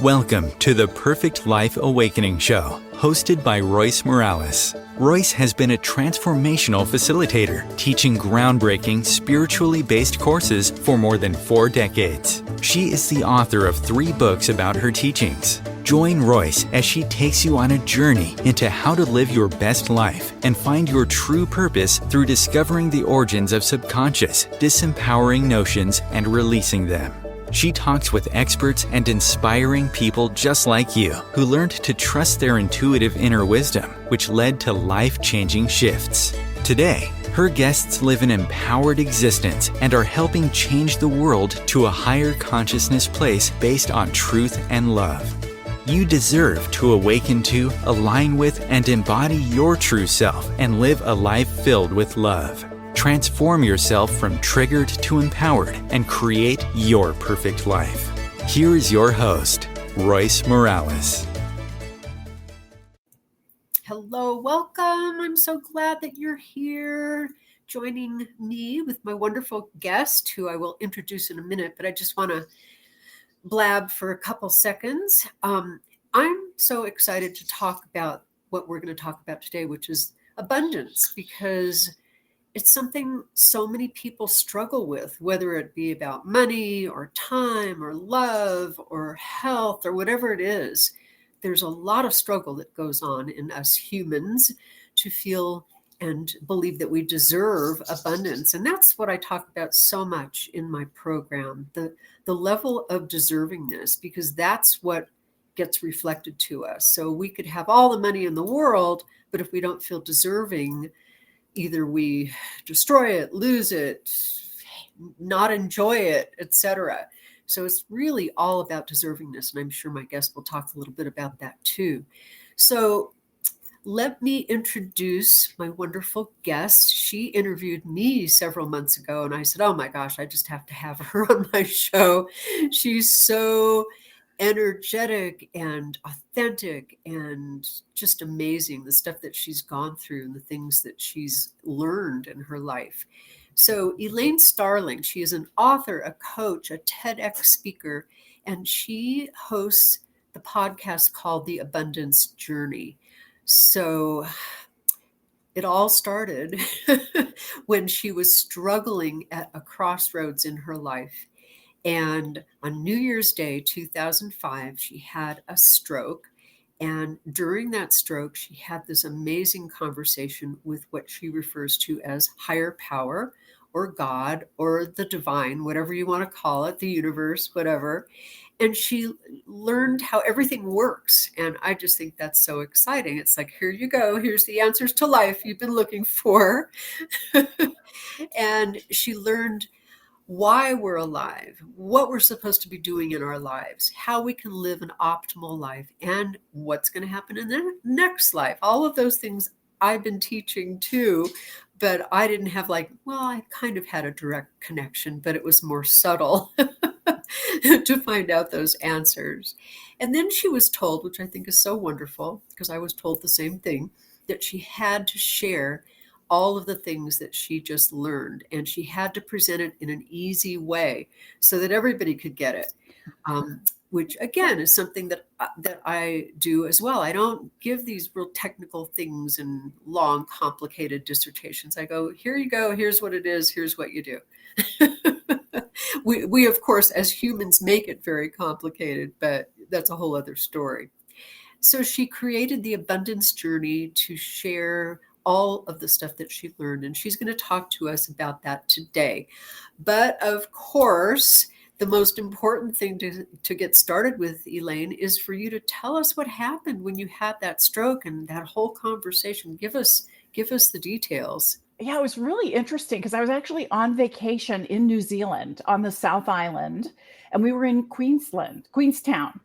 Welcome to the Perfect Life Awakening Show, hosted by Royce Morales. Royce has been a transformational facilitator, teaching groundbreaking, spiritually based courses for more than 4 decades. She is the author of 3 books about her teachings. Join Royce as she takes you on a journey into how to live your best life and find your true purpose through discovering the origins of subconscious, disempowering notions and releasing them. She talks with experts and inspiring people just like you who learned to trust their intuitive inner wisdom, which led to life-changing shifts. Today, her guests live an empowered existence and are helping change the world to a higher consciousness place based on truth and love. You deserve to awaken to, align with, and embody your true self and live a life filled with love. Transform yourself from triggered to empowered and create your perfect life. Here is your host, Royce Morales. Hello, welcome. I'm so glad that you're here joining me with my wonderful guest, who I will introduce in a minute, but I just want to blab for a couple seconds. I'm so excited to talk about what we're going to talk about today, which is abundance, because it's something so many people struggle with, whether it be about money or time or love or health or whatever it is. There's a lot of struggle that goes on in us humans to feel and believe that we deserve abundance. And that's what I talk about so much in my program, the level of deservingness, because that's what gets reflected to us. So we could have all the money in the world, but if we don't feel deserving, either we destroy it, lose it, not enjoy it, etc. So it's really all about deservingness. And I'm sure my guest will talk a little bit about that too. So let me introduce my wonderful guest. She interviewed me several months ago, and I said, oh my gosh, I just have to have her on my show. She's so energetic and authentic and just amazing, the stuff that she's gone through and the things that she's learned in her life. So Elaine Starling, she is an author, a coach, a TEDx speaker, and she hosts the podcast called The Abundance Journey. So it all started when she was struggling at a crossroads in her life. And on New Year's Day, 2005, she had a stroke. And during that stroke, she had this amazing conversation with what she refers to as higher power or God or the divine, whatever you want to call it, the universe, whatever. And she learned how everything works. And I just think that's so exciting. It's like, here you go. Here's the answers to life you've been looking for. And she learned why we're alive, what we're supposed to be doing in our lives, how we can live an optimal life, and what's going to happen in the next life. All of those things I've been teaching too, but I didn't have I kind of had a direct connection, but it was more subtle to find out those answers. And then she was told, which I think is so wonderful, because I was told the same thing, that she had to share all of the things that she just learned, and she had to present it in an easy way so that everybody could get it, which again is something that I do as well. I don't give these real technical things in long, complicated dissertations. I go, here you go, here's what it is, here's what you do. We of course, as humans, make it very complicated, but that's a whole other story. So she created the Abundance Journey to share all of the stuff that she learned, and she's going to talk to us about that today. But of course, the most important thing to get started with, Elaine, is for you to tell us what happened when you had that stroke and that whole conversation. Give us the details. Yeah, it was really interesting because I was actually on vacation in New Zealand on the South Island, and we were in Queenstown.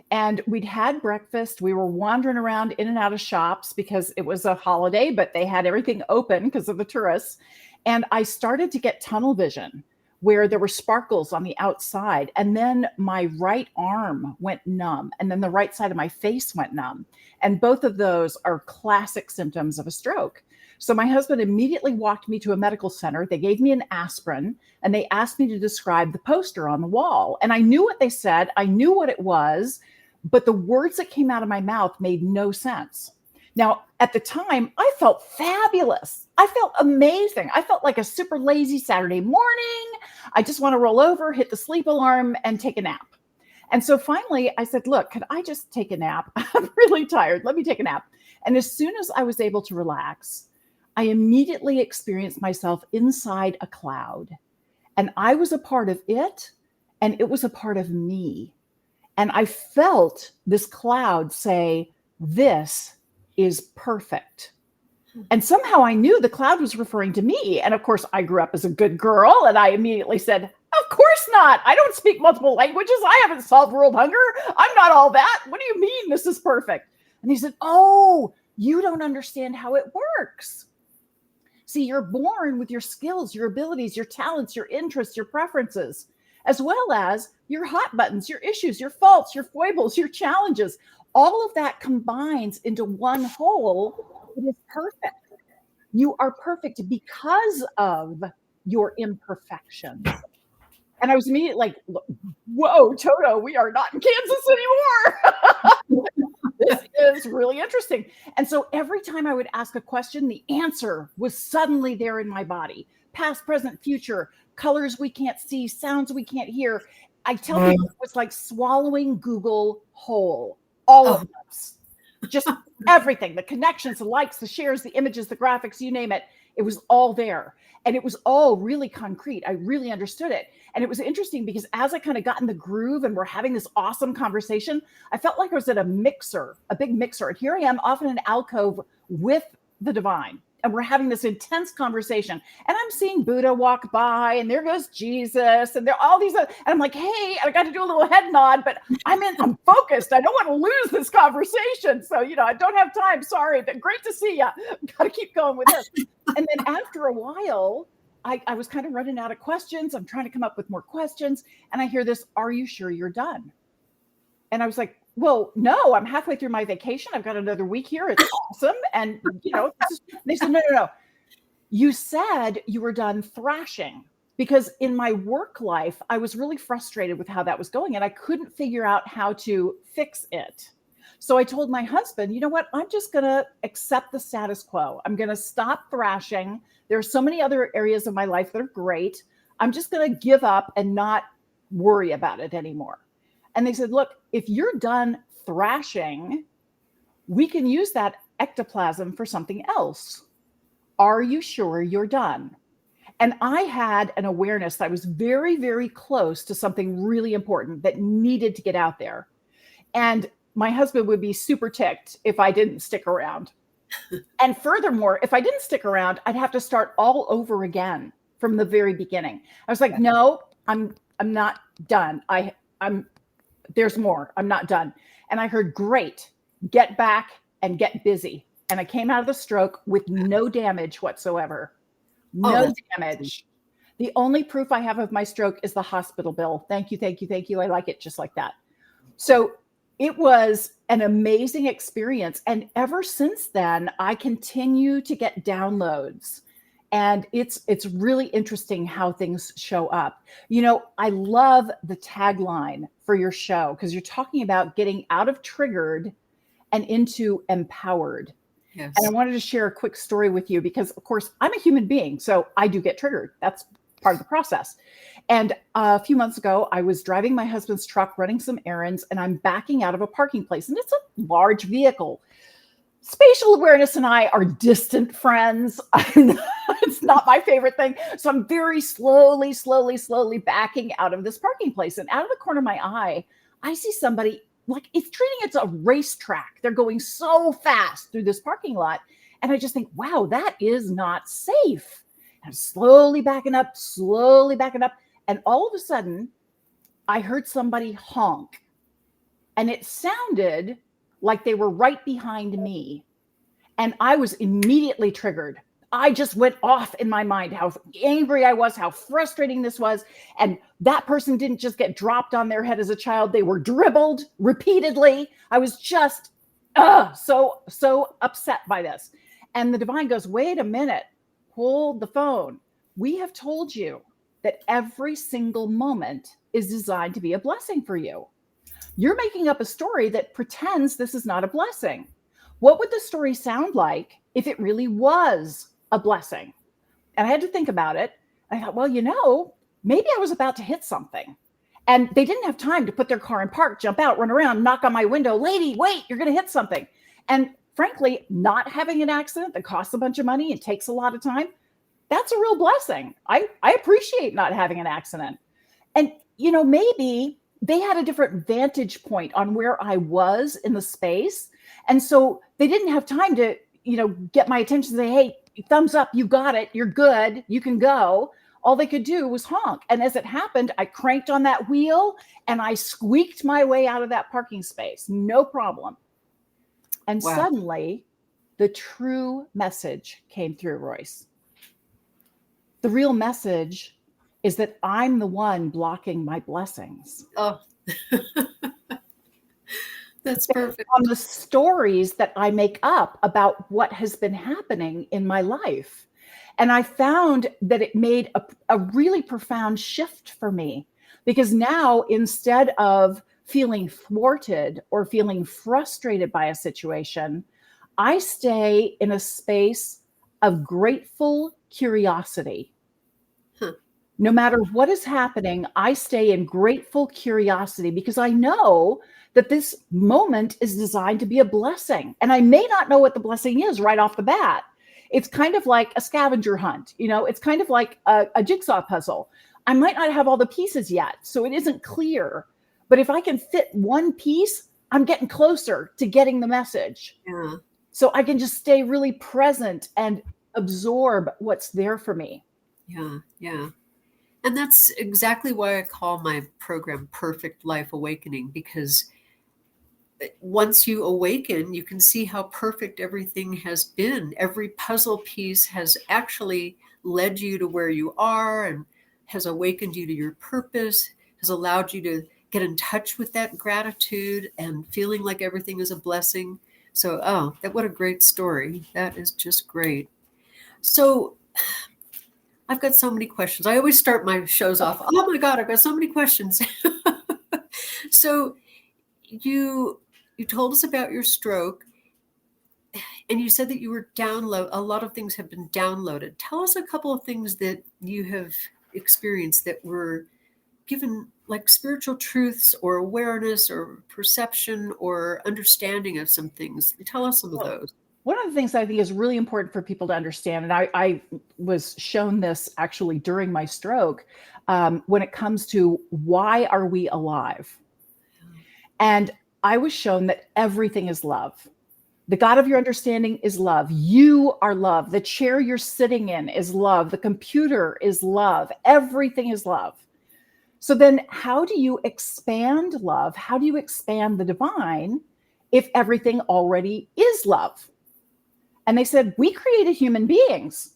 And we'd had breakfast. We were wandering around in and out of shops because it was a holiday, but they had everything open because of the tourists. And I started to get tunnel vision where there were sparkles on the outside. And then my right arm went numb. And then the right side of my face went numb. And both of those are classic symptoms of a stroke. So my husband immediately walked me to a medical center. They gave me an aspirin and they asked me to describe the poster on the wall. And I knew what they said. I knew what it was. but the words that came out of my mouth made no sense. Now, at the time, I felt fabulous. I felt amazing. I felt like a super lazy Saturday morning. I just want to roll over, hit the sleep alarm, and take a nap. And so finally, I said, look, could I just take a nap? I'm really tired. Let me take a nap. And as soon as I was able to relax, I immediately experienced myself inside a cloud. And I was a part of it, and it was a part of me. And I felt this cloud say, this is perfect. And somehow I knew the cloud was referring to me. And of course, I grew up as a good girl, and I immediately said, of course not. I don't speak multiple languages. I haven't solved world hunger. I'm not all that. What do you mean this is perfect? And he said, oh, you don't understand how it works. See, you're born with your skills, your abilities, your talents, your interests, your preferences, as well as your hot buttons, your issues, your faults, your foibles, your challenges. All of that combines into one whole. It is perfect. You are perfect because of your imperfections. And I was immediately like, whoa, Toto, we are not in Kansas anymore. This is really interesting. And so every time I would ask a question, the answer was suddenly there in my body. Past, present, future, colors we can't see, sounds we can't hear. I tell people it was like swallowing Google whole. All of us. Just everything, the connections, the likes, the shares, the images, the graphics, you name it. It was all there. And it was all really concrete. I really understood it. And it was interesting because as I kind of got in the groove and we're having this awesome conversation, I felt like I was at a mixer, a big mixer. And here I am off in an alcove with the divine. And we're having this intense conversation. And I'm seeing Buddha walk by, and there goes Jesus, and there are all these, and I'm like, hey, I got to do a little head nod, but I'm focused. I don't want to lose this conversation. So, I don't have time. Sorry, but great to see you. Got to keep going with this. And then after a while, I was kind of running out of questions. I'm trying to come up with more questions. And I hear this, are you sure you're done? And I was like, well, no, I'm halfway through my vacation. I've got another week here. It's awesome. And, they said, no. You said you were done thrashing, because in my work life, I was really frustrated with how that was going. And I couldn't figure out how to fix it. So I told my husband, you know what? I'm just going to accept the status quo. I'm going to stop thrashing. There are so many other areas of my life that are great. I'm just going to give up and not worry about it anymore. And they said, look, if you're done thrashing, we can use that ectoplasm for something else. Are you sure you're done? And I had an awareness that I was very, very close to something really important that needed to get out there. And my husband would be super ticked if I didn't stick around. And furthermore, if I didn't stick around, I'd have to start all over again from the very beginning. I was like, no, I'm not done. There's more. I'm not done. And I heard, great, get back and get busy. And I came out of the stroke with no damage whatsoever. No damage. The only proof I have of my stroke is the hospital bill. Thank you, thank you, thank you. I like it just like that. So it was an amazing experience. And ever since then, I continue to get downloads. And it's really interesting how things show up. I love the tagline for your show, because you're talking about getting out of triggered and into empowered. Yes. And I wanted to share a quick story with you because, of course, I'm a human being, so I do get triggered. That's part of the process. And a few months ago, I was driving my husband's truck, running some errands, and I'm backing out of a parking place. And it's a large vehicle. Spatial awareness and I are distant friends. It's not my favorite thing. So I'm very slowly backing out of this parking place. And out of the corner of my eye, I see somebody like it's treating it as a racetrack. They're going so fast through this parking lot. And I just think, wow, that is not safe. I'm slowly backing up. And all of a sudden, I heard somebody honk. And it sounded like they were right behind me. And I was immediately triggered. I just went off in my mind how angry I was, how frustrating this was. And that person didn't just get dropped on their head as a child. They were dribbled repeatedly. I was just so upset by this. And the divine goes, wait a minute, hold the phone. We have told you that every single moment is designed to be a blessing for you. You're making up a story that pretends this is not a blessing. What would the story sound like if it really was a blessing? And I had to think about it. I thought, well, maybe I was about to hit something. And they didn't have time to put their car in park, jump out, run around, knock on my window. Lady, wait, you're going to hit something. And frankly, not having an accident that costs a bunch of money and takes a lot of time, that's a real blessing. I appreciate not having an accident. And, maybe they had a different vantage point on where I was in the space. And so they didn't have time to, get my attention and say, hey, thumbs up, you got it, you're good, you can go. All they could do was honk. And as it happened, I cranked on that wheel and I squeaked my way out of that parking space. No problem. And Wow. Suddenly, the true message came through, Royce. The real message is that I'm the one blocking my blessings. Oh, that's perfect. On the stories that I make up about what has been happening in my life. And I found that it made a really profound shift for me, because now, instead of feeling thwarted or feeling frustrated by a situation, I stay in a space of grateful curiosity. No matter what is happening, I stay in grateful curiosity because I know that this moment is designed to be a blessing. And I may not know what the blessing is right off the bat. It's kind of like a scavenger hunt. It's kind of like a jigsaw puzzle. I might not have all the pieces yet, so it isn't clear. But if I can fit one piece, I'm getting closer to getting the message. Yeah. So I can just stay really present and absorb what's there for me. Yeah. Yeah. And that's exactly why I call my program Perfect Life Awakening, because once you awaken, you can see how perfect everything has been. Every puzzle piece has actually led you to where you are and has awakened you to your purpose, has allowed you to get in touch with that gratitude and feeling like everything is a blessing. So, what a great story. That is just great. So I've got so many questions. I always start my shows off, oh my God, I've got so many questions. So you told us about your stroke, and you said that you were a lot of things have been downloaded. Tell us a couple of things that you have experienced that were given, like spiritual truths or awareness or perception or understanding of some things. Tell us some of those. One of the things I think is really important for people to understand, and I was shown this actually during my stroke, when it comes to why are we alive? And I was shown that everything is love. The God of your understanding is love. You are love. The chair you're sitting in is love. The computer is love. Everything is love. So then how do you expand love? How do you expand the divine if everything already is love? And they said, we created human beings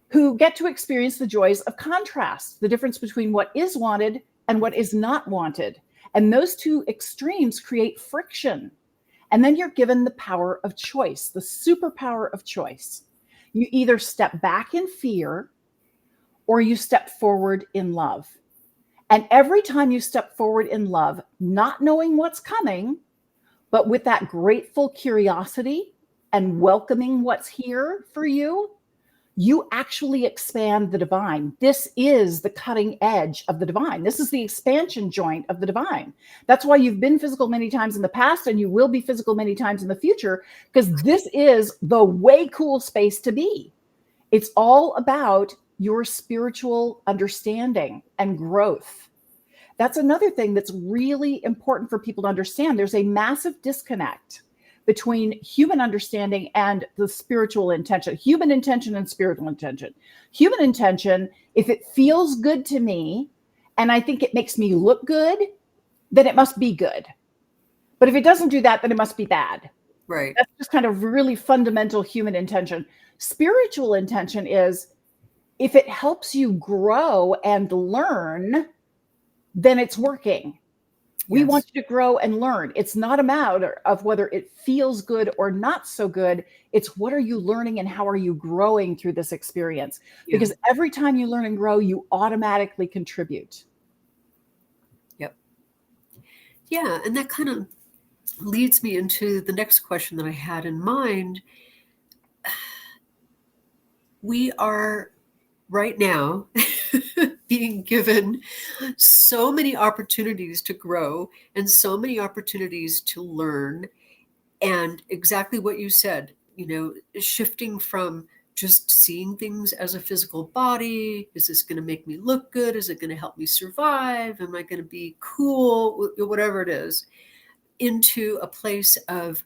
who get to experience the joys of contrast, the difference between what is wanted and what is not wanted. And those two extremes create friction. And then you're given the power of choice, the superpower of choice. You either step back in fear or you step forward in love. And every time you step forward in love, not knowing what's coming, but with that grateful curiosity and welcoming what's here for you, you actually expand the divine. This is the cutting edge of the divine. This is the expansion joint of the divine. That's why you've been physical many times in the past and you will be physical many times in the future, because this is the way cool space to be. It's all about your spiritual understanding and growth. That's another thing that's really important for people to understand. There's a massive disconnect between human understanding and the spiritual intention, human intention and spiritual intention. Human intention, if it feels good to me and I think it makes me look good, then it must be good. But if it doesn't do that, then it must be bad. Right. That's just kind of really fundamental human intention. Spiritual intention is if it helps you grow and learn, then it's working. We want you to grow and learn. It's not a matter of whether it feels good or not so good. It's what are you learning and how are you growing through this experience? Yeah. Because every time you learn and grow, you automatically contribute. Yep. Yeah, and that kind of leads me into the next question that I had in mind. We are right now being given so many opportunities to grow and so many opportunities to learn. And exactly what you said, shifting from just seeing things as a physical body. Is this going to make me look good? Is it going to help me survive? Am I going to be cool? Whatever it is, into a place of,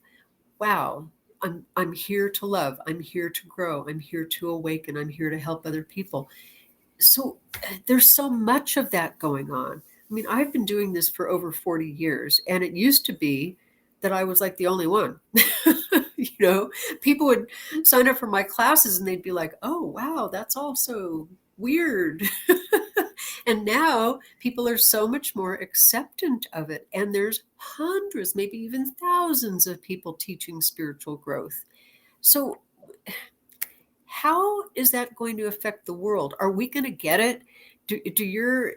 wow, I'm here to love. I'm here to grow. I'm here to awaken. I'm here to help other people. So there's so much of that going on. I mean, I've been doing this for over 40 years, and it used to be that I was like the only one. People would sign up for my classes and they'd be like, oh, wow, that's all so weird. And now people are so much more acceptant of it. And there's hundreds, maybe even thousands of people teaching spiritual growth. So how is that going to affect the world? Are we going to get it? Do your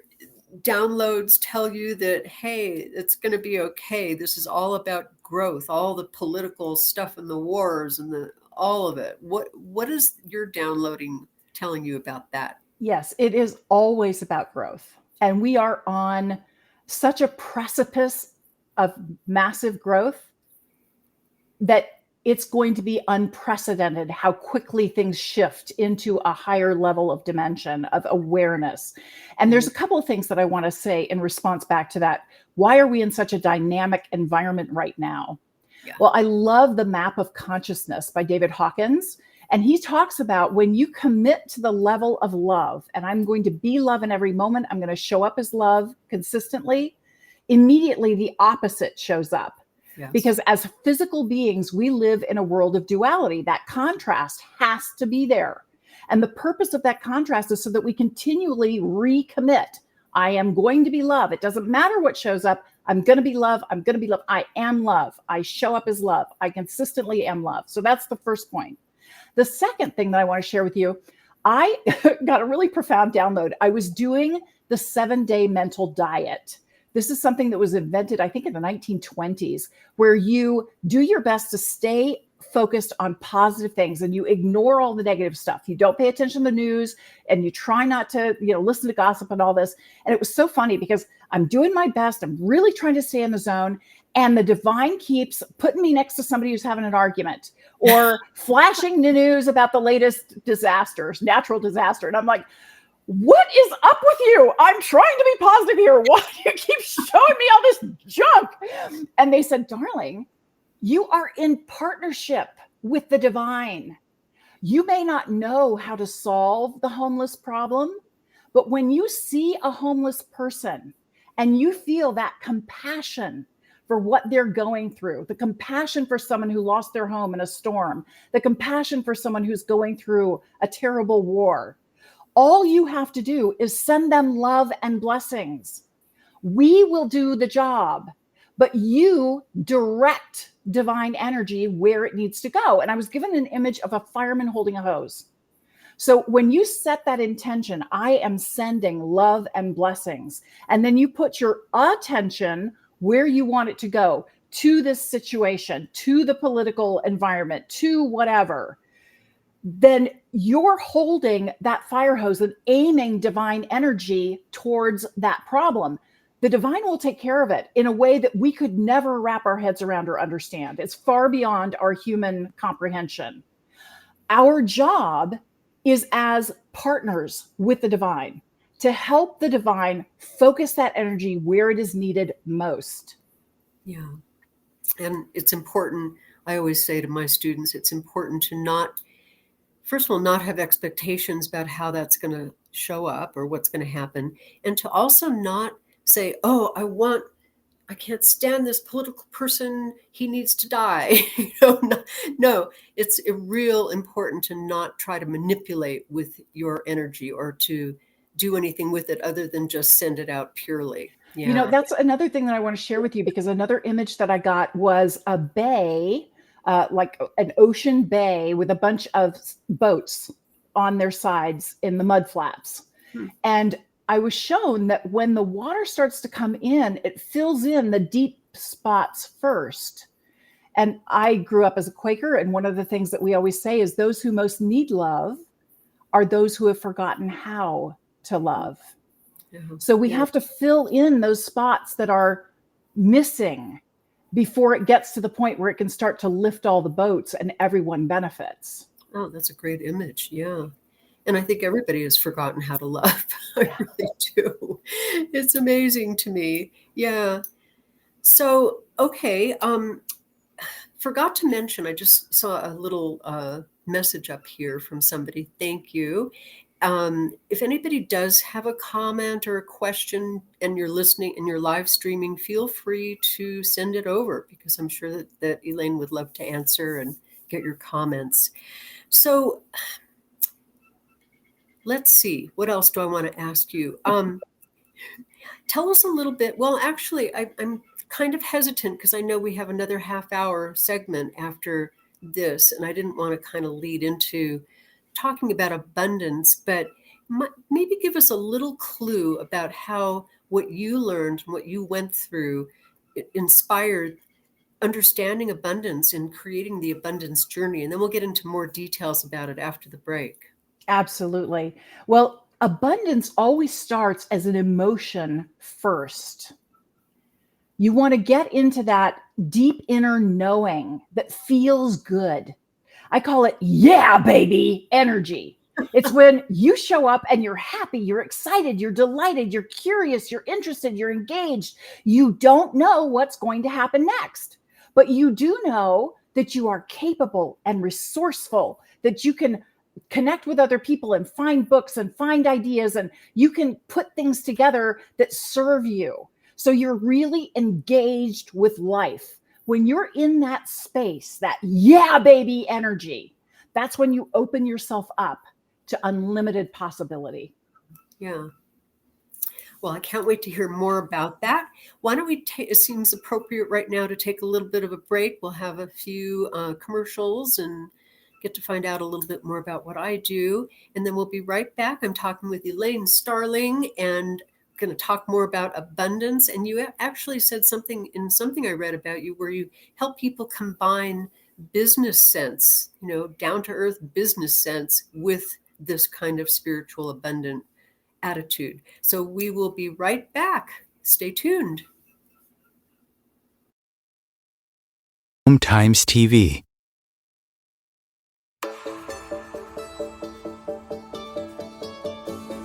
downloads tell you that, hey, it's going to be okay? This is all about growth, all the political stuff and the wars and all of it. What is your downloading telling you about that? Yes, it is always about growth. And we are on such a precipice of massive growth that it's going to be unprecedented how quickly things shift into a higher level of dimension of awareness. And there's a couple of things that I want to say in response back to that. Why are we in such a dynamic environment right now? Yeah. Well, I love the Map of Consciousness by David Hawkins. And he talks about when you commit to the level of love, and I'm going to be love in every moment, I'm going to show up as love consistently, immediately the opposite shows up. Yes. Because as physical beings, we live in a world of duality. That contrast has to be there. And the purpose of that contrast is so that we continually recommit. I am going to be love. It doesn't matter what shows up. I'm going to be love. I'm going to be love. I am love. I show up as love. I consistently am love. So that's the first point. The second thing that I want to share with you, I got a really profound download. I was doing the 7-day mental diet. This is something that was invented, I think, in the 1920s, where you do your best to stay focused on positive things and you ignore all the negative stuff. You don't pay attention to the news and you try not to, listen to gossip and all this. And it was so funny because I'm doing my best. I'm really trying to stay in the zone. And the divine keeps putting me next to somebody who's having an argument or flashing the news about the latest disasters, natural disaster. And I'm like, what is up with you? I'm trying to be positive here. Why do you keep showing me all this junk? And they said, darling, you are in partnership with the divine. You may not know how to solve the homeless problem, but when you see a homeless person and you feel that compassion for what they're going through, the compassion for someone who lost their home in a storm, the compassion for someone who's going through a terrible war, all you have to do is send them love and blessings. We will do the job, but you direct divine energy where it needs to go. And I was given an image of a fireman holding a hose. So when you set that intention, I am sending love and blessings, and then you put your attention where you want it to go, to this situation, to the political environment, to whatever, then you're holding that fire hose and aiming divine energy towards that problem. The divine will take care of it in a way that we could never wrap our heads around or understand. It's far beyond our human comprehension. Our job is as partners with the divine to help the divine focus that energy where it is needed most. Yeah. And it's important. I always say to my students, it's important to not, first of all, not have expectations about how that's going to show up or what's going to happen. And to also not say, oh, I can't stand this political person. He needs to die. No, it's real important to not try to manipulate with your energy or to do anything with it other than just send it out purely. Yeah. That's another thing that I want to share with you, because another image that I got was a bay, like an ocean bay with a bunch of boats on their sides in the mud flaps. And I was shown that when the water starts to come in, it fills in the deep spots first. And I grew up as a Quaker, and one of the things that we always say is those who most need love are those who have forgotten how to love. So we have to fill in those spots that are missing before it gets to the point where it can start to lift all the boats and everyone benefits. Oh, that's a great image. Yeah. And I think everybody has forgotten how to love. I really do. It's amazing to me. Yeah. So, okay. Forgot to mention, I just saw a little message up here from somebody. Thank you. If anybody does have a comment or a question and you're listening and you're live streaming, feel free to send it over, because I'm sure that Elaine would love to answer and get your comments. So let's see, what else do I want to ask you? Tell us a little bit. Well, actually, I'm kind of hesitant because I know we have another half-hour segment after this, and I didn't want to kind of lead into talking about abundance, but maybe give us a little clue about how what you learned and what you went through inspired understanding abundance and creating the abundance journey. And then we'll get into more details about it after the break. Absolutely. Well, abundance always starts as an emotion first. You want to get into that deep inner knowing that feels good. I call it, yeah, baby, energy. It's when you show up and you're happy, you're excited, you're delighted, you're curious, you're interested, you're engaged. You don't know what's going to happen next, but you do know that you are capable and resourceful, that you can connect with other people and find books and find ideas, and you can put things together that serve you. So you're really engaged with life. When you're in that space, that yeah, baby energy, that's when you open yourself up to unlimited possibility. Yeah. Well, I can't wait to hear more about that. Why don't we it seems appropriate right now to take a little bit of a break. We'll have a few commercials and get to find out a little bit more about what I do. And then we'll be right back. I'm talking with Elaine Starling and going to talk more about abundance. And you actually said something in something I read about you where you help people combine business sense, down to earth business sense with this kind of spiritual abundant attitude. So we will be right back. Stay tuned. Times TV.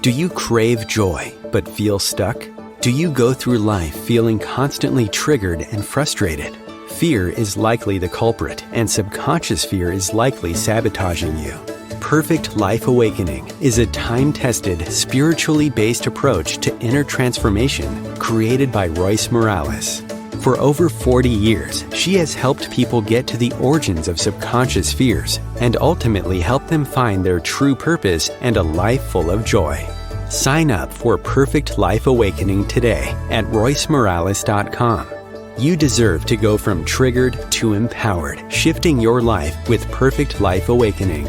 Do you crave joy but feel stuck? Do you go through life feeling constantly triggered and frustrated? Fear is likely the culprit, and subconscious fear is likely sabotaging you. Perfect Life Awakening is a time-tested, spiritually based approach to inner transformation created by Royce Morales. For over 40 years, she has helped people get to the origins of subconscious fears and ultimately help them find their true purpose and a life full of joy. Sign up for Perfect Life Awakening today at roycemorales.com. You deserve to go from triggered to empowered, shifting your life with Perfect Life Awakening.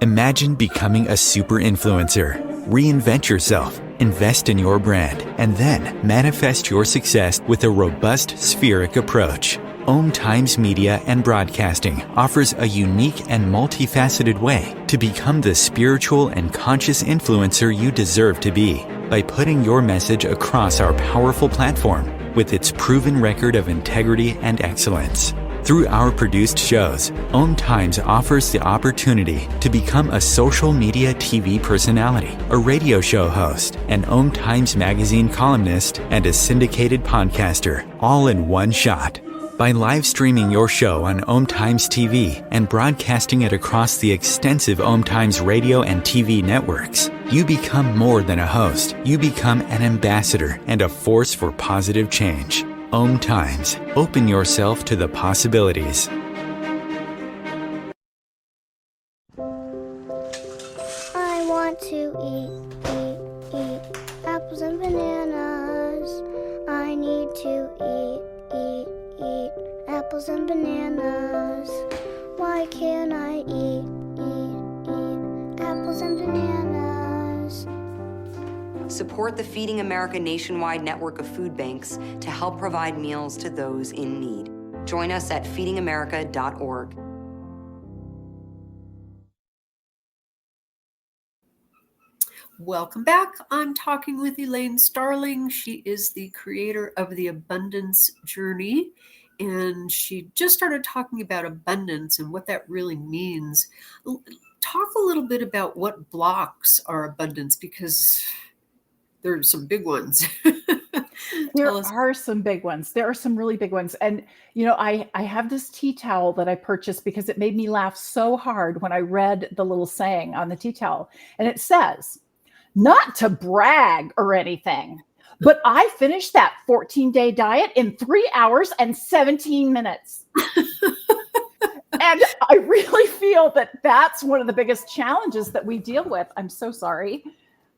Imagine becoming a super influencer. Reinvent yourself, invest in your brand, and then manifest your success with a robust spheric approach. Om Times Media and Broadcasting offers a unique and multifaceted way to become the spiritual and conscious influencer you deserve to be by putting your message across our powerful platform with its proven record of integrity and excellence. Through our produced shows, Om Times offers the opportunity to become a social media TV personality, a radio show host, an Om Times magazine columnist, and a syndicated podcaster, all in one shot. By live streaming your show on Om Times TV and broadcasting it across the extensive Om Times radio and TV networks, you become more than a host. You become an ambassador and a force for positive change. Om Times. Open yourself to the possibilities. I want to eat apples and bananas. I need to eat apples and bananas. Why can't I eat Support the Feeding America nationwide network of food banks to help provide meals to those in need. Join us at feedingamerica.org. Welcome back. I'm talking with Elaine Starling. She is the creator of The Abundance Journey, and she just started talking about abundance and what that really means. Talk a little bit about what blocks our abundance, because there are some big ones. There are some big ones. There are some really big ones. And, I have this tea towel that I purchased because it made me laugh so hard when I read the little saying on the tea towel. And it says, not to brag or anything, but I finished that 14-day diet in 3 hours and 17 minutes. And I really feel that that's one of the biggest challenges that we deal with. I'm so sorry.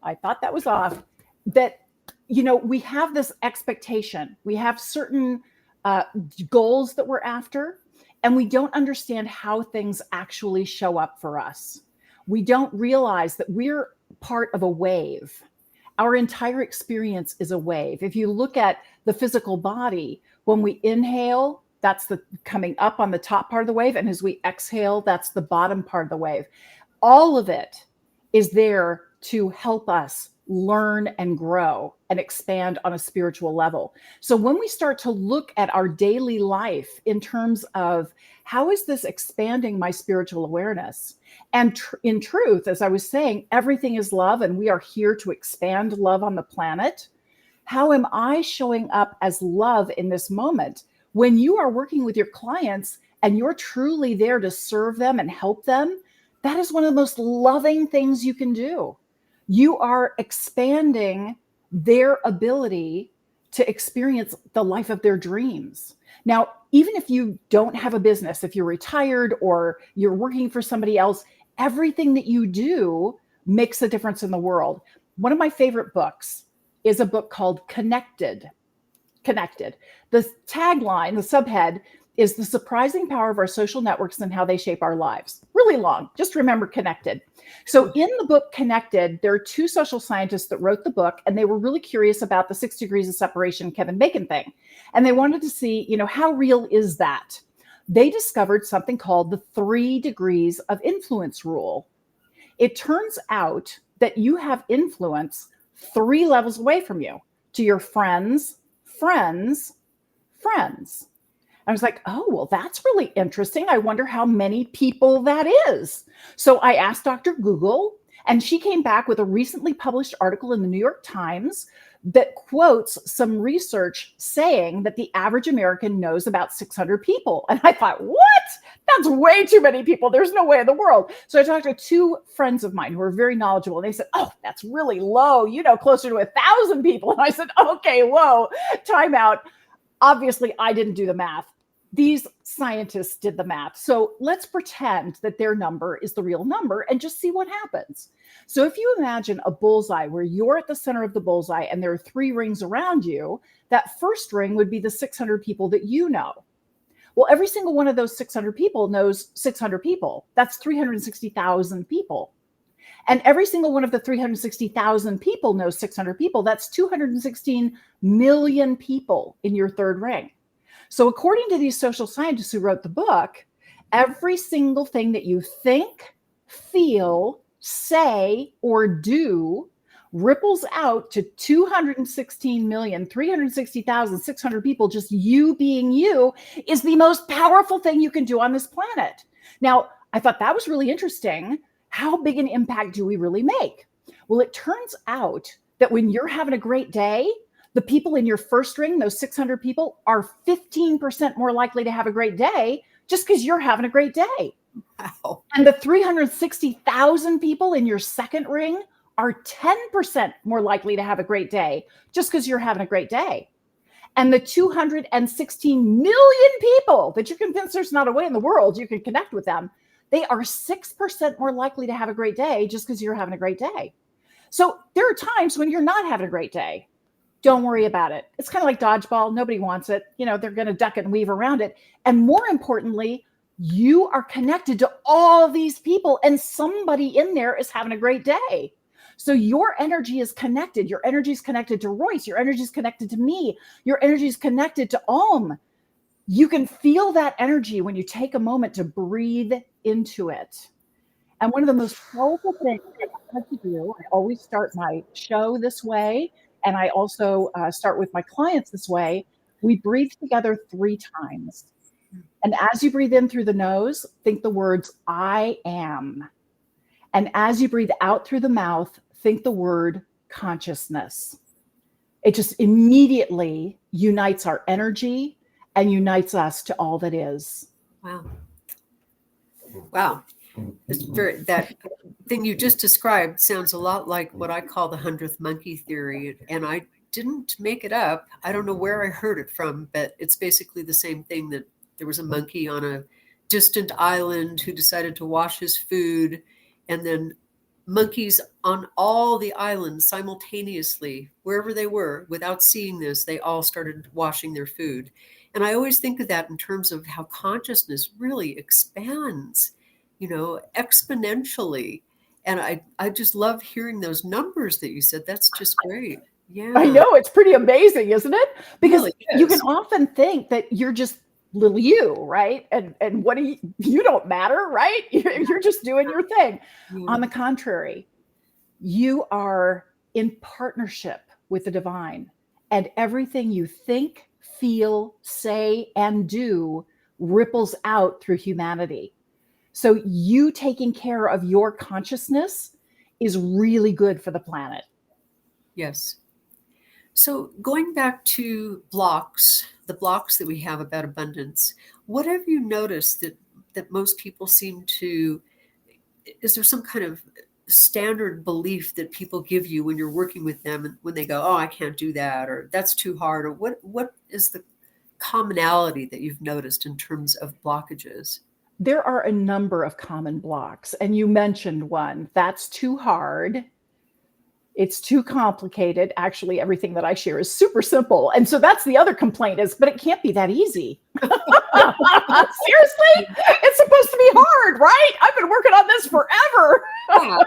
I thought that was off. That, we have this expectation. We have certain goals that we're after, and we don't understand how things actually show up for us. We don't realize that we're part of a wave. Our entire experience is a wave. If you look at the physical body, when we inhale, that's the coming up on the top part of the wave. And as we exhale, that's the bottom part of the wave. All of it is there to help us learn and grow and expand on a spiritual level. So when we start to look at our daily life in terms of how is this expanding my spiritual awareness? And in truth, as I was saying, everything is love, and we are here to expand love on the planet. How am I showing up as love in this moment? When you are working with your clients and you're truly there to serve them and help them, that is one of the most loving things you can do. You are expanding their ability to experience the life of their dreams. Now, even if you don't have a business, if you're retired or you're working for somebody else, everything that you do makes a difference in the world. One of my favorite books is a book called Connected. The tagline, the subhead, is The Surprising Power of Our Social Networks and How They Shape Our Lives. Really long. Just remember Connected. So in the book Connected, there are two social scientists that wrote the book, and they were really curious about the 6 degrees of separation Kevin Bacon thing. And they wanted to see, how real is that? They discovered something called the 3 degrees of influence rule. It turns out that you have influence 3 levels away from you, to your friends. I was like, oh, well, that's really interesting. I wonder how many people that is. So I asked Dr. Google, and she came back with a recently published article in the New York Times that quotes some research saying that the average American knows about 600 people. And I thought, what? That's way too many people. There's no way in the world. So I talked to 2 friends of mine who are very knowledgeable. And they said, oh, that's really low, closer to 1,000 people. And I said, okay, whoa, time out. Obviously, I didn't do the math. These scientists did the math. So let's pretend that their number is the real number and just see what happens. So if you imagine a bullseye where you're at the center of the bullseye and there are 3 rings around you, that first ring would be the 600 people that you know. Well, every single one of those 600 people knows 600 people. That's 360,000 people. And every single one of the 360,000 people knows 600 people. That's 216 million people in your third ring. So according to these social scientists who wrote the book, every single thing that you think, feel, say, or do ripples out to 216,360,600 people. Just you being you is the most powerful thing you can do on this planet. Now, I thought that was really interesting. How big an impact do we really make? Well, it turns out that when you're having a great day, the people in your first ring, those 600 people, are 15% more likely to have a great day just because you're having a great day. Wow. And the 360,000 people in your second ring are 10% more likely to have a great day just because you're having a great day. And the 216 million people that you're convinced there's not a way in the world you can connect with them, they are 6% more likely to have a great day just because you're having a great day. So there are times when you're not having a great day. Don't worry about it. It's kind of like dodgeball. Nobody wants it. They're going to duck and weave around it. And more importantly, you are connected to all these people and somebody in there is having a great day. So your energy is connected. Your energy is connected to Royce. Your energy is connected to me. Your energy is connected to Om. You can feel that energy when you take a moment to breathe into it. And one of the most powerful things I like to do, I always start my show this way, and I also start with my clients this way. We breathe together 3 times. And as you breathe in through the nose, think the words, I am. And as you breathe out through the mouth, think the word consciousness. It just immediately unites our energy and unites us to all that is. Wow. Wow. That thing you just described sounds a lot like what I call the 100th monkey theory. And I didn't make it up. I don't know where I heard it from, but it's basically the same thing, that there was a monkey on a distant island who decided to wash his food. And then monkeys on all the islands simultaneously, wherever they were, without seeing this, they all started washing their food. And I always think of that in terms of how consciousness really expands, exponentially. And I just love hearing those numbers that you said. That's just great. Yeah. I know, it's pretty amazing, isn't it? Because Really you can is. often think that you're just little you, right? And what do you don't matter, right? You're just doing your thing. Yeah. On the contrary, you are in partnership with the divine, and everything you think, feel, say, and do ripples out through humanity. So you taking care of your consciousness is really good for the planet. Yes. So going back to the blocks that we have about abundance, what have you noticed that most people seem to, is there some kind of standard belief that people give you when you're working with them, and when they go, oh, I can't do that, or that's too hard, or what is the commonality that you've noticed in terms of blockages? There are a number of common blocks, and you mentioned one. That's too hard. It's too complicated. Actually, everything that I share is super simple. And so that's the other complaint is, but it can't be that easy. Seriously? It's supposed to be hard, right? I've been working on this forever. Yeah.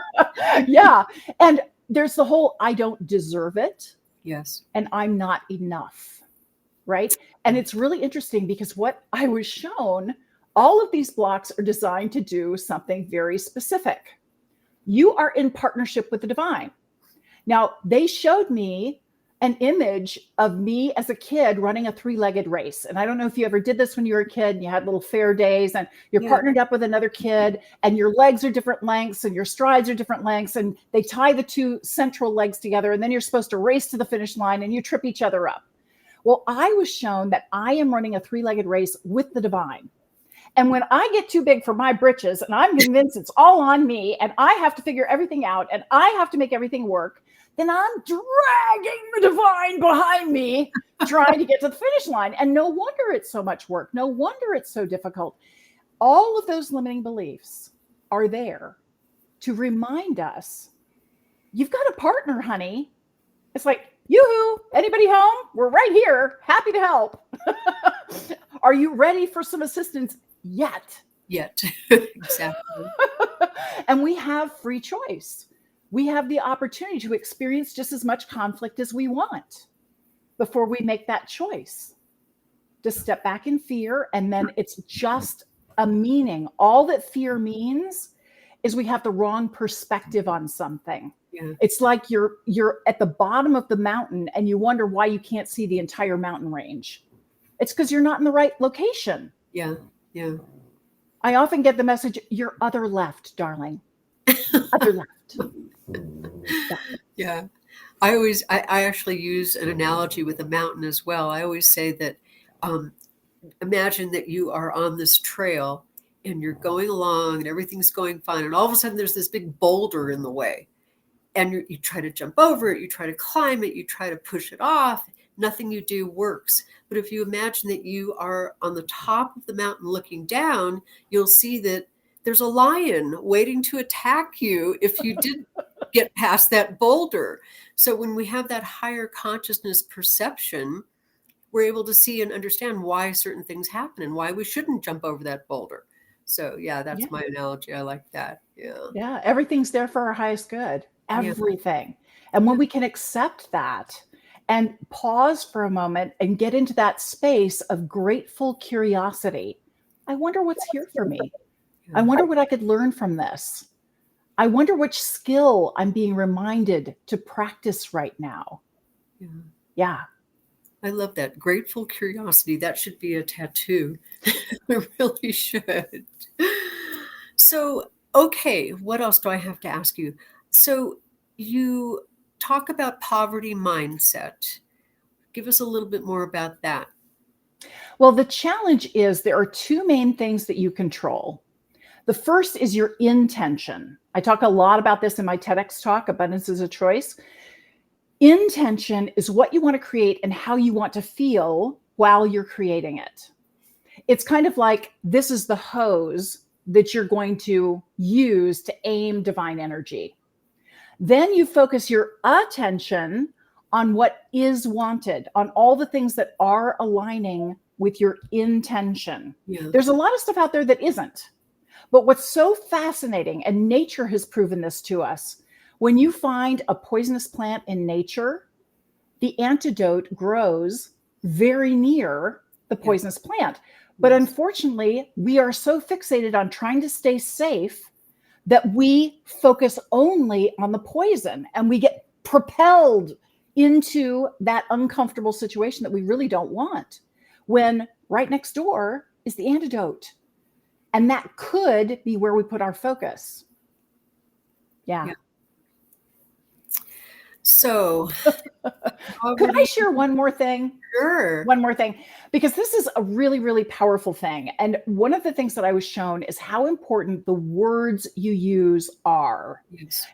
Yeah. And there's the whole, I don't deserve it. Yes. And I'm not enough, right? And it's really interesting because what I was shown, all of these blocks are designed to do something very specific. You are in partnership with the divine. Now, they showed me an image of me as a kid running a 3-legged race. And I don't know if you ever did this when you were a kid and you had little fair days and you're partnered up with another kid and your legs are different lengths and your strides are different lengths, and they tie the 2 central legs together, and then you're supposed to race to the finish line and you trip each other up. Well, I was shown that I am running a 3-legged race with the divine. And when I get too big for my britches and I'm convinced it's all on me and I have to figure everything out and I have to make everything work, then I'm dragging the divine behind me, trying to get to the finish line. And no wonder it's so much work. No wonder it's so difficult. All of those limiting beliefs are there to remind us, you've got a partner, honey. It's like, yoo-hoo, anybody home? We're right here, happy to help. Are you ready for some assistance yet? Exactly. And we have free choice. We have the opportunity to experience just as much conflict as we want before we make that choice to step back in fear. And then it's just a meaning. All that fear means is we have the wrong perspective on something. Yeah. It's like you're at the bottom of the mountain and you wonder why you can't see the entire mountain range. It's because you're not in the right location. Yeah. Yeah. I often get the message, you're other left, darling. Other left. Yeah. I actually use an analogy with a mountain as well. I always say that imagine that you are on this trail and you're going along and everything's going fine. And all of a sudden there's this big boulder in the way. And you try to jump over it, you try to climb it, you try to push it off. Nothing you do works. But if you imagine that you are on the top of the mountain looking down, you'll see that there's a lion waiting to attack you if you didn't get past that boulder. So when we have that higher consciousness perception, we're able to see and understand why certain things happen and why we shouldn't jump over that boulder. So yeah, that's my analogy. I like that. Yeah. Yeah. Everything's there for our highest good. everything. And when we can accept that and pause for a moment and get into that space of grateful curiosity, I wonder what's here for me. I wonder what I could learn from this. I wonder which skill I'm being reminded to practice right now. Yeah. I love that. Grateful curiosity. That should be a tattoo. I really should. So, okay, what else do I have to ask you? So, you talk about poverty mindset. Give us a little bit more about that. Well, the challenge is there are two main things that you control. The first is your intention. I talk a lot about this in my TEDx talk, Abundance is a Choice. Intention is what you want to create and how you want to feel while you're creating it. It's kind of like this is the hose that you're going to use to aim divine energy. Then you focus your attention on what is wanted, on all the things that are aligning with your intention. There's a lot of stuff out there that isn't. But what's so fascinating, and nature has proven this to us, when you find a poisonous plant in nature, the antidote grows very near the poisonous plant. But unfortunately, we are so fixated on trying to stay safe that we focus only on the poison and we get propelled into that uncomfortable situation that we really don't want, when right next door is the antidote. And that could be where we put our focus. Yeah. So, could I share one more thing? Sure. One more thing, because this is a really, really powerful thing. And one of the things that I was shown is how important the words you use are.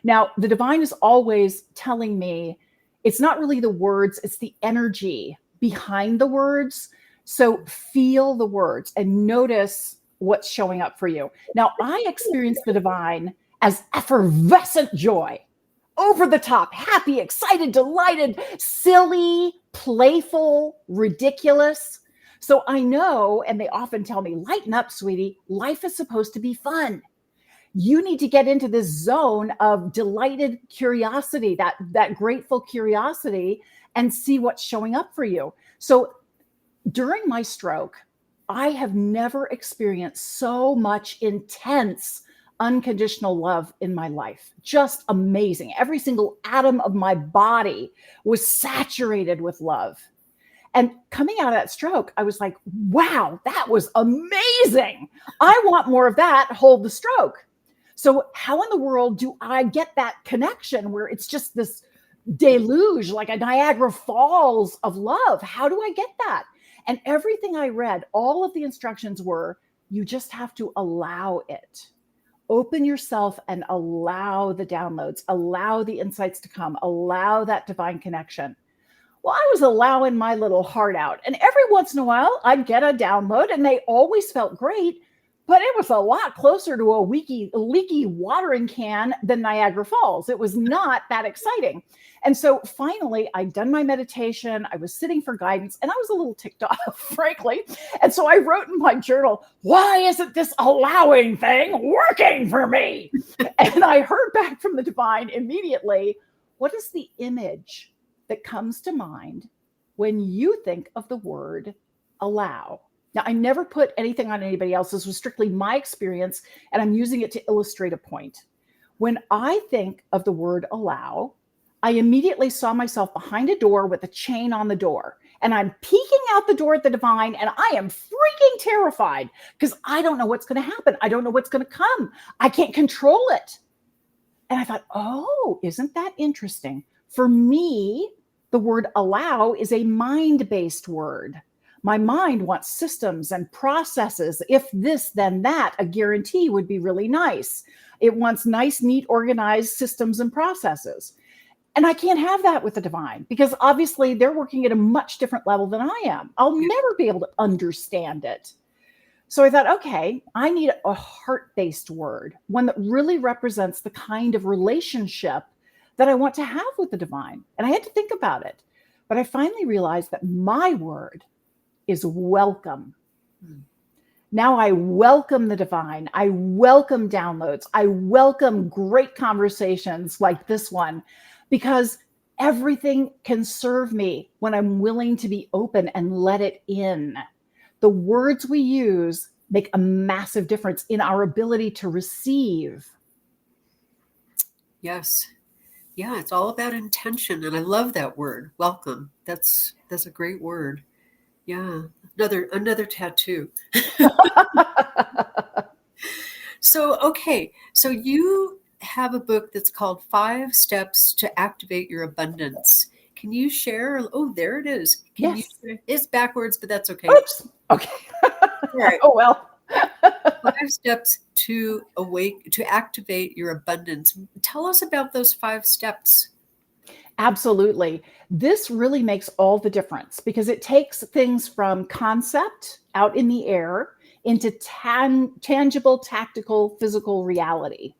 Now, the divine is always telling me it's not really the words, it's the energy behind the words. So feel the words and notice what's showing up for you. Now, I experience the divine as effervescent joy. Over the top, happy, excited, delighted, silly, playful, ridiculous. So I know, and they often tell me, lighten up, sweetie. Life is supposed to be fun. You need to get into this zone of delighted curiosity, that grateful curiosity, and see what's showing up for you. So during my stroke, I have never experienced so much intense unconditional love in my life. Just amazing. Every single atom of my body was saturated with love. And coming out of that stroke, I was like, wow, that was amazing. I want more of that. Hold the stroke. So how in the world do I get that connection where it's just this deluge, like a Niagara Falls of love? How do I get that? And everything I read, all of the instructions were, you just have to allow it. Open yourself and allow the downloads, allow the insights to come, allow that divine connection. Well, I was allowing my little heart out. And every once in a while, I'd get a download and they always felt great, but it was a lot closer to a leaky watering can than Niagara Falls. It was not that exciting. And so finally, I'd done my meditation. I was sitting for guidance and I was a little ticked off, frankly. And so I wrote in my journal, why isn't this allowing thing working for me? And I heard back from the divine immediately, what is the image that comes to mind when you think of the word allow? Now, I never put anything on anybody else. This was strictly my experience, and I'm using it to illustrate a point. When I think of the word allow, I immediately saw myself behind a door with a chain on the door. And I'm peeking out the door at the divine, and I am freaking terrified because I don't know what's going to happen. I don't know what's going to come. I can't control it. And I thought, oh, isn't that interesting? For me, the word allow is a mind-based word. My mind wants systems and processes. If this, then that, a guarantee would be really nice. It wants nice, neat, organized systems and processes. And I can't have that with the divine because obviously they're working at a much different level than I am. I'll never be able to understand it. So I thought, okay, I need a heart-based word, one that really represents the kind of relationship that I want to have with the divine. And I had to think about it. But I finally realized that my word is welcome. Now I welcome the divine. I welcome downloads. I welcome great conversations like this one, because everything can serve me when I'm willing to be open and let it in. The words we use make a massive difference in our ability to receive. Yes. Yeah, it's all about intention. And I love that word, welcome. That's a great word. Yeah. Another tattoo. So, okay. So you have a book that's called 5 Steps to Activate Your Abundance. Can you share? Oh, there it is. Can Yes. you share? It's backwards, but that's okay. Oops. Okay. All right. Oh, well. 5 steps to activate your abundance. Tell us about those 5 steps. Absolutely. This really makes all the difference, because it takes things from concept out in the air into tangible, tactical, physical reality.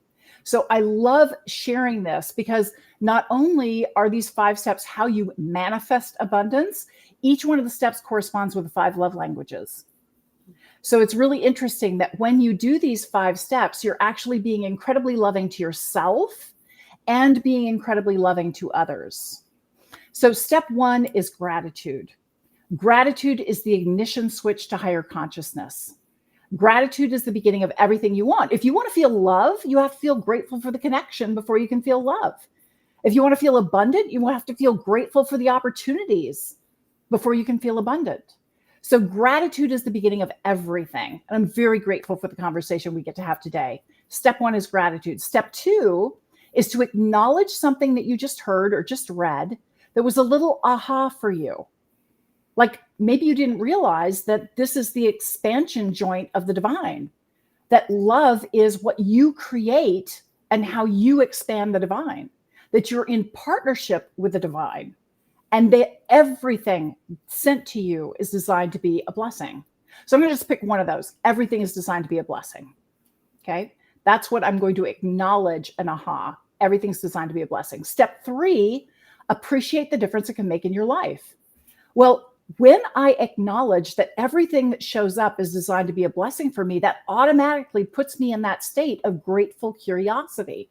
So I love sharing this, because not only are these 5 steps how you manifest abundance, each one of the steps corresponds with the 5 love languages. So it's really interesting that when you do these 5 steps, you're actually being incredibly loving to yourself and being incredibly loving to others. So step 1 is gratitude. Gratitude is the ignition switch to higher consciousness. Gratitude is the beginning of everything you want. If you want to feel love, you have to feel grateful for the connection before you can feel love. If you want to feel abundant, you have to feel grateful for the opportunities before you can feel abundant. So gratitude is the beginning of everything. And I'm very grateful for the conversation we get to have today. Step 1 is gratitude. Step 2 is to acknowledge something that you just heard or just read that was a little aha for you. Like maybe you didn't realize that this is the expansion joint of the divine, that love is what you create and how you expand the divine, that you're in partnership with the divine, and that everything sent to you is designed to be a blessing. So I'm going to just pick one of those. Everything is designed to be a blessing. Okay. That's what I'm going to acknowledge an aha. Everything's designed to be a blessing. Step 3, appreciate the difference it can make in your life. Well, when I acknowledge that everything that shows up is designed to be a blessing for me, that automatically puts me in that state of grateful curiosity.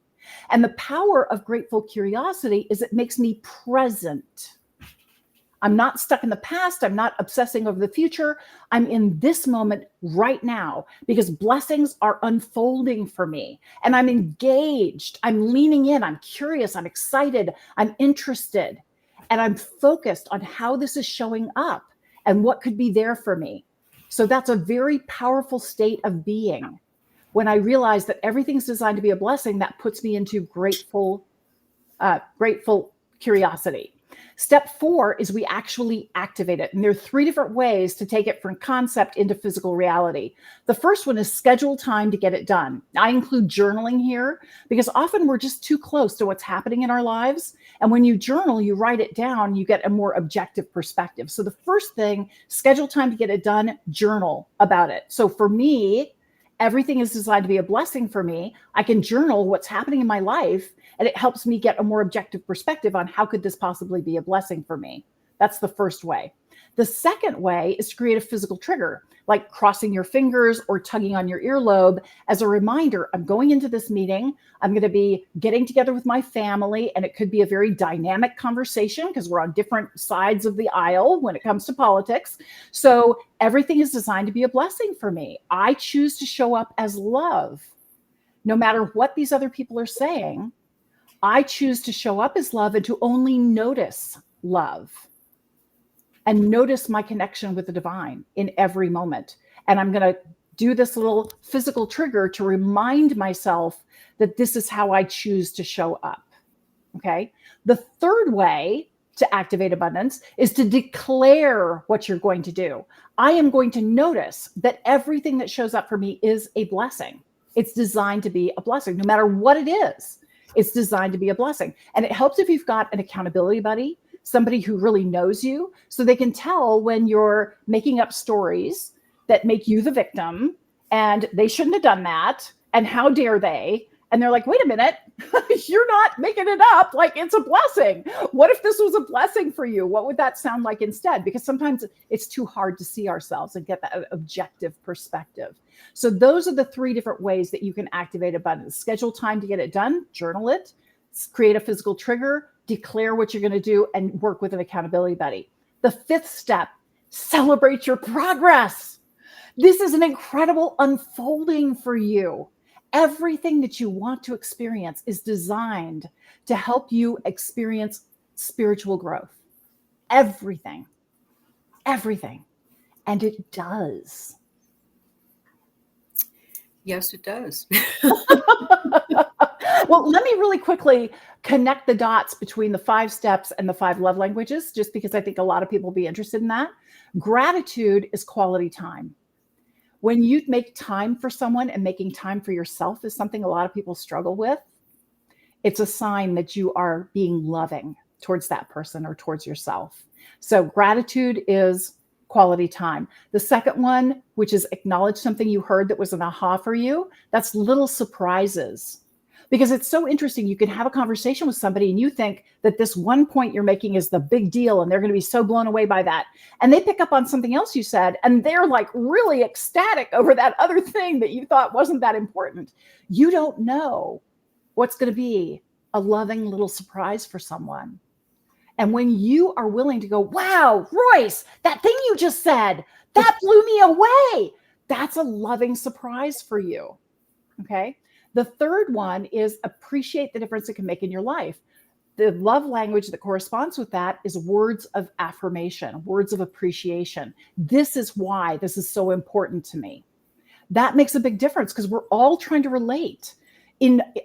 And the power of grateful curiosity is it makes me present. I'm not stuck in the past. I'm not obsessing over the future. I'm in this moment right now, because blessings are unfolding for me and I'm engaged. I'm leaning in. I'm curious. I'm excited. I'm interested. And I'm focused on how this is showing up and what could be there for me. So that's a very powerful state of being. When I realize that everything's designed to be a blessing, that puts me into grateful curiosity. Step 4 is we actually activate it. And there are 3 different ways to take it from concept into physical reality. The first one is schedule time to get it done. I include journaling here because often we're just too close to what's happening in our lives. And when you journal, you write it down, you get a more objective perspective. So the first thing, schedule time to get it done, journal about it. So for me, everything is designed to be a blessing for me. I can journal what's happening in my life, and it helps me get a more objective perspective on how could this possibly be a blessing for me. That's the first way. The second way is to create a physical trigger, like crossing your fingers or tugging on your earlobe as a reminder, I'm going into this meeting. I'm going to be getting together with my family, and it could be a very dynamic conversation because we're on different sides of the aisle when it comes to politics. So everything is designed to be a blessing for me. I choose to show up as love. No matter what these other people are saying, I choose to show up as love and to only notice love and notice my connection with the divine in every moment. And I'm going to do this little physical trigger to remind myself that this is how I choose to show up. Okay. The third way to activate abundance is to declare what you're going to do. I am going to notice that everything that shows up for me is a blessing. It's designed to be a blessing, no matter what it is. It's designed to be a blessing. And it helps if you've got an accountability buddy, somebody who really knows you, so they can tell when you're making up stories that make you the victim and they shouldn't have done that. And how dare they? And they're like, wait a minute, you're not making it up. Like, it's a blessing. What if this was a blessing for you? What would that sound like instead? Because sometimes it's too hard to see ourselves and get that objective perspective. So those are the 3 different ways that you can activate abundance. Schedule time to get it done, journal it, create a physical trigger, declare what you're going to do, and work with an accountability buddy. The 5th step, celebrate your progress. This is an incredible unfolding for you. Everything that you want to experience is designed to help you experience spiritual growth. Everything. And it does. Yes, it does. Well, let me really quickly connect the dots between the 5 steps and the 5 love languages, just because I think a lot of people will be interested in that. Gratitude is quality time. When you make time for someone, and making time for yourself is something a lot of people struggle with, it's a sign that you are being loving towards that person or towards yourself. So gratitude is quality time. The second one, which is acknowledge something you heard that was an aha for you, that's little surprises. Because it's so interesting. You can have a conversation with somebody and you think that this one point you're making is the big deal and they're going to be so blown away by that. And they pick up on something else you said and they're like really ecstatic over that other thing that you thought wasn't that important. You don't know what's going to be a loving little surprise for someone. And when you are willing to go, wow, Royce, that thing you just said, that blew me away. That's a loving surprise for you. Okay. The third one is appreciate the difference it can make in your life. The love language that corresponds with that is words of affirmation, words of appreciation. This is why this is so important to me. That makes a big difference because we're all trying to relate.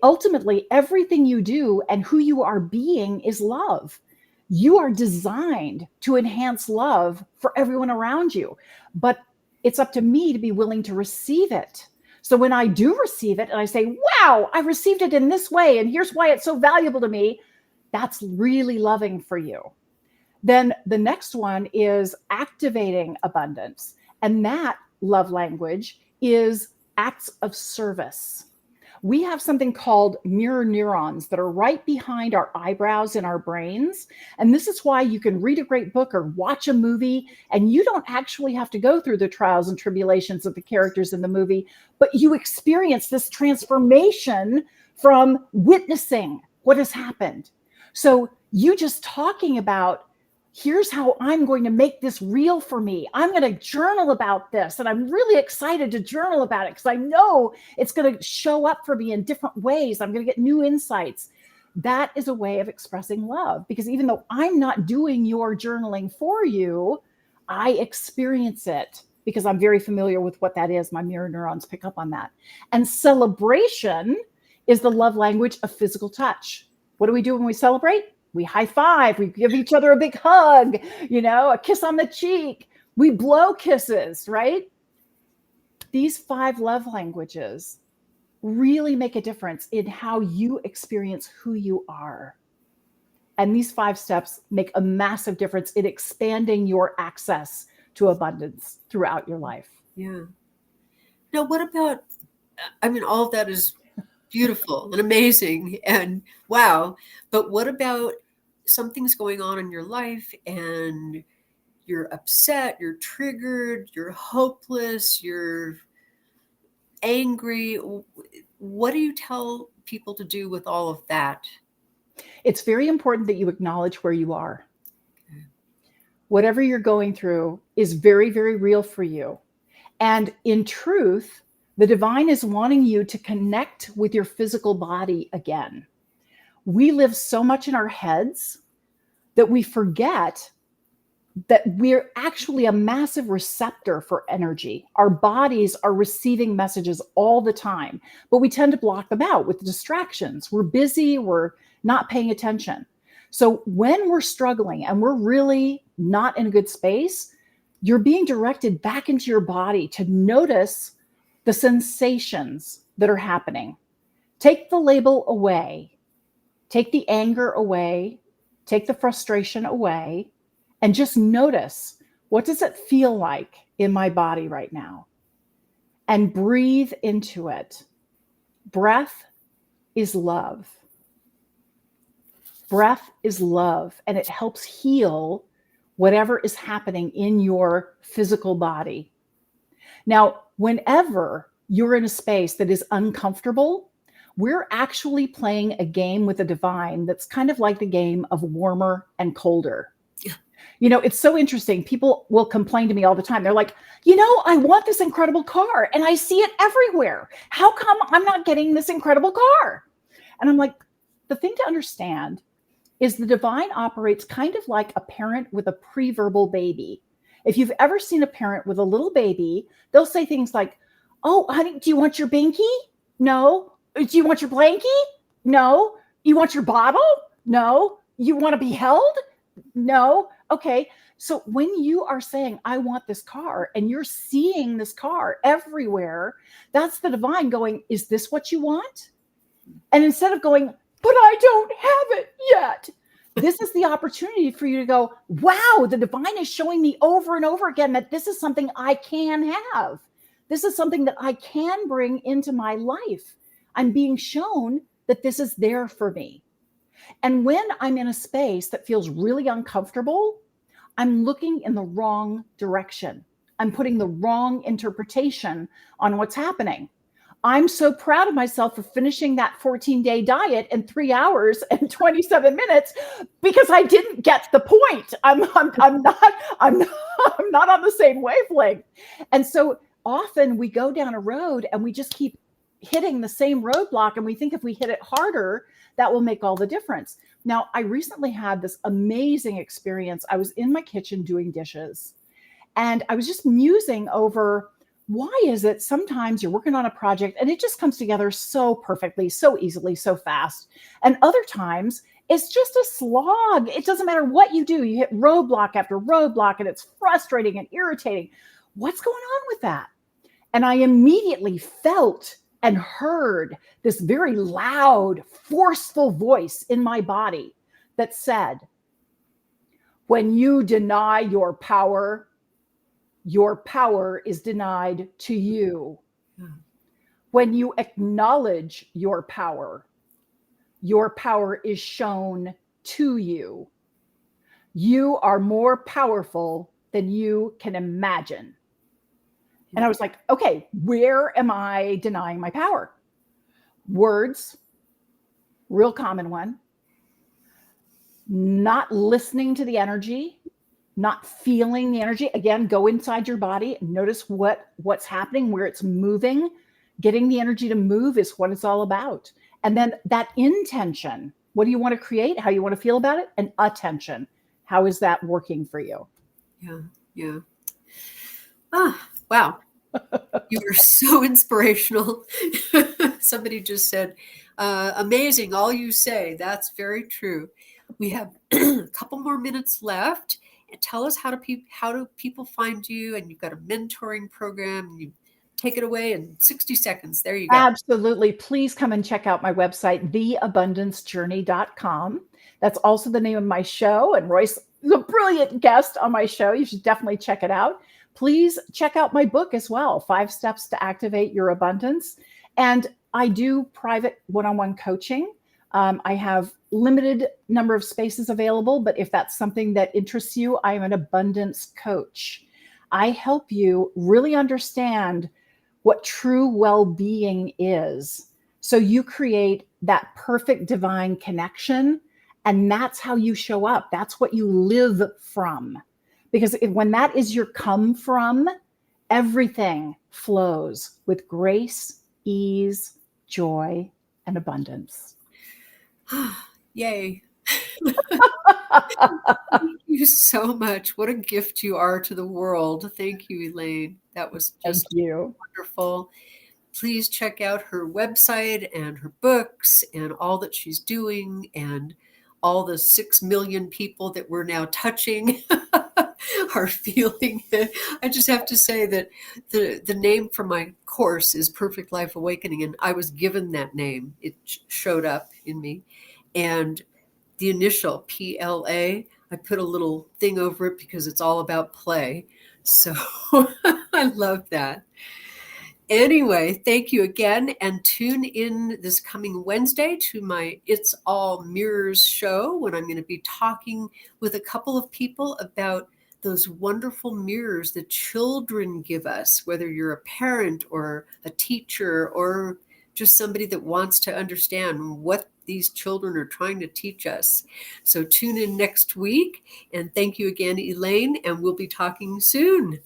Ultimately, everything you do and who you are being is love. You are designed to enhance love for everyone around you, but it's up to me to be willing to receive it. So when I do receive it and I say, wow, I received it in this way, and here's why it's so valuable to me, that's really loving for you. Then the next one is activating abundance. And that love language is acts of service. We have something called mirror neurons that are right behind our eyebrows in our brains. And this is why you can read a great book or watch a movie, and you don't actually have to go through the trials and tribulations of the characters in the movie, but you experience this transformation from witnessing what has happened. So you just talking about, here's how I'm going to make this real for me. I'm going to journal about this. And I'm really excited to journal about it because I know it's going to show up for me in different ways. I'm going to get new insights. That is a way of expressing love, because even though I'm not doing your journaling for you, I experience it because I'm very familiar with what that is. My mirror neurons pick up on that. And celebration is the love language of physical touch. What do we do when we celebrate? We high five, we give each other a big hug, a kiss on the cheek. We blow kisses, right? These 5 love languages really make a difference in how you experience who you are. And these 5 steps make a massive difference in expanding your access to abundance throughout your life. Yeah. Now, what about, all of that is beautiful and amazing and wow. But what about something's going on in your life and you're upset, you're triggered, you're hopeless, you're angry? What do you tell people to do with all of that? It's very important that you acknowledge where you are. Okay. Whatever you're going through is very, very real for you. And in truth, the divine is wanting you to connect with your physical body again. We live so much in our heads that we forget that we're actually a massive receptor for energy. Our bodies are receiving messages all the time, but we tend to block them out with distractions. We're busy, we're not paying attention. So when we're struggling and we're really not in a good space, you're being directed back into your body to notice the sensations that are happening. Take the label away, take the anger away, take the frustration away, and just notice, what does it feel like in my body right now? And breathe into it. Breath is love. Breath is love, and it helps heal whatever is happening in your physical body. Now, whenever you're in a space that is uncomfortable, we're actually playing a game with the divine that's kind of like the game of warmer and colder. It's so interesting. People will complain to me all the time. They're like, I want this incredible car and I see it everywhere. How come I'm not getting this incredible car? And I'm like, the thing to understand is the divine operates kind of like a parent with a pre-verbal baby. If you've ever seen a parent with a little baby, they'll say things like, "Oh, honey, do you want your binky? No. Do you want your blankie? No. You want your bottle? No. You want to be held? No." Okay. So when you are saying, "I want this car," and you're seeing this car everywhere, that's the divine going, "Is this what you want?" And instead of going, "But I don't have it yet," this is the opportunity for you to go, "Wow, the divine is showing me over and over again that this is something I can have. This is something that I can bring into my life. I'm being shown that this is there for me." And when I'm in a space that feels really uncomfortable, I'm looking in the wrong direction. I'm putting the wrong interpretation on what's happening. I'm so proud of myself for finishing that 14-day diet in 3 hours and 27 minutes because I didn't get the point. I'm not on the same wavelength. And so often we go down a road and we just keep hitting the same roadblock, and we think if we hit it harder, that will make all the difference. Now, I recently had this amazing experience. I was in my kitchen doing dishes, and I was just musing over, why is it sometimes you're working on a project and it just comes together so perfectly, so easily, so fast. And other times it's just a slog. It doesn't matter what you do. You hit roadblock after roadblock and it's frustrating and irritating. What's going on with that? And I immediately felt and heard this very loud, forceful voice in my body that said, "When you deny your power is denied to you. When you acknowledge your power is shown to you. You are more powerful than you can imagine." And I was like, okay, where am I denying my power? Words, real common one. Not listening to the energy, not feeling the energy. Again, go inside your body and notice what's happening, where it's moving. Getting the energy to move is what it's all about. And then that intention, what do you want to create? How you want to feel about it? And attention. How is that working for you? Yeah. Wow. You are so inspirational. Somebody just said, amazing, all you say. That's very true. We have a couple more minutes left. Tell us how do people find you? And you've got a mentoring program. You take it away in 60 seconds. There you go. Absolutely. Please come and check out my website, theabundancejourney.com. That's also the name of my show. And Royce is a brilliant guest on my show. You should definitely check it out. Please check out my book as well, 5 Steps to Activate Your Abundance. And I do private one-on-one coaching. I have limited number of spaces available, but if that's something that interests you, I am an abundance coach. I help you really understand what true well-being is. So you create that perfect divine connection, and that's how you show up. That's what you live from. Because when that is your come from, everything flows with grace, ease, joy, and abundance. Yay. Thank you so much. What a gift you are to the world. Thank you, Elaine. That was just wonderful. Please check out her website and her books and all that she's doing, and all the 6 million people that we're now touching are feeling it. I just have to say that the name for my course is Perfect Life Awakening, and I was given that name. It showed up in me. And the initial PLA, I put a little thing over it because it's all about play. So I love that. Anyway, thank you again, and tune in this coming Wednesday to my It's All Mirrors show, when I'm going to be talking with a couple of people about those wonderful mirrors that children give us, whether you're a parent or a teacher or just somebody that wants to understand what these children are trying to teach us. So tune in next week, and thank you again, Elaine, and we'll be talking soon.